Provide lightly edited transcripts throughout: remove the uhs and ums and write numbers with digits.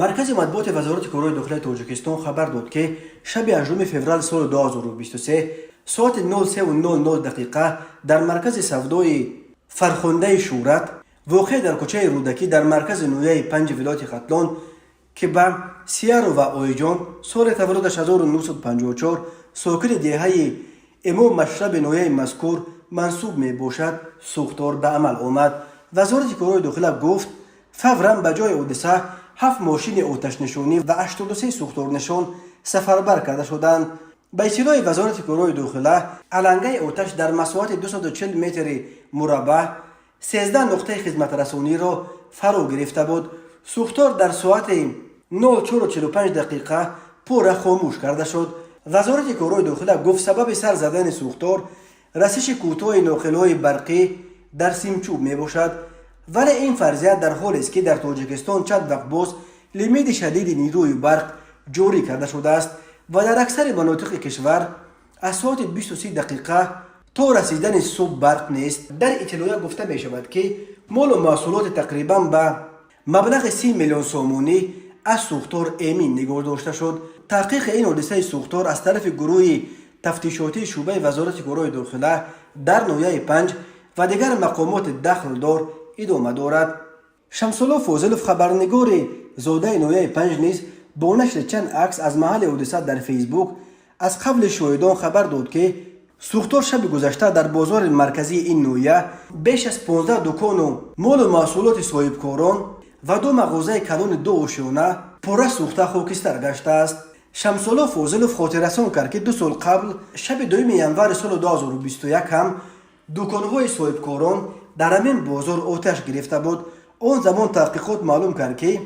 مرکز مطبوعات وزارت کارهای داخلی تاجیکستان خبر داد که شب 8 فوریه سال 2023 ساعت 03:00 دقیقه در مرکز سودای فرخنده شورت واقع در کوچه رودکی در مرکز نویه 5 ولایت ختلان که به سیارو و اویجان سال تولدش 1954 ساکن دهه امام مشرب نویه مذکور منصوب می باشد سوختار به عمل آمد. وزارت کارهای داخلی گفت فوراً به جای حادثه 7 ماشین آتش نشانی و 83 سوختار نشان سفربر کرده شدند. به اطلاع وزارت کارهای داخلی علنگه آتش در مساحت 240 متر مربع 13 نقطه خدمت رسانی را فرا گرفته بود. سوختار در ساعت 04:45 دقیقه پورا خاموش کرده شد. وزارت کارهای داخلی گفت سبب سر زدن سوختار رسش کوتاه ناقل‌های برقی در سیمچوب می باشد، ولی این فرضیه در حالی است که در تاجیکستان چند وقت باز لیمیت شدید نیروی برق جاری کرده شده است و در اکثر مناطق کشور از ساعت 23 دقیقه تا رسیدن صبح برق نیست. در اطلاعیه گفته می شود که مال و محصولات تقریبا به مبلغ 30 میلیون سومونی از سوختار امین نگاه داشته شد. تحقیق این حادثه سوختار از طرف گروه تفتیشاتی شعبه وزارت کارهای داخلی در نویه 5 و دیگر مقامات دخلدار ادامه دارد. شمس‌الله فاضلوف خبرنگار زاده نویه 5 نیز با نشر چند عکس از محل حادثه در فیسبوک از قبل شاهدان خبر داد که سوختار شب گذشته در بازار مرکزی این نویه بیش از 15 دکان و مال و محصولات صاحبکاران و 2 مغازه کلان 2 آشیانه پاره سوخته خاکستر گشته است. شمس‌الله فاضلوف خاطررسانی کرد که 2 سال قبل شب 2 ینور سال 2021 هم دکان‌های صاحبکاران در همین بازار آتش گرفته بود. آن زمان تحقیقات معلوم کرد که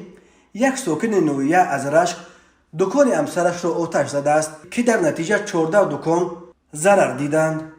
یک ساکن نویه از رشک دکان همسرش را آتش زده است که در نتیجه 14 دکان ضرر دیدند.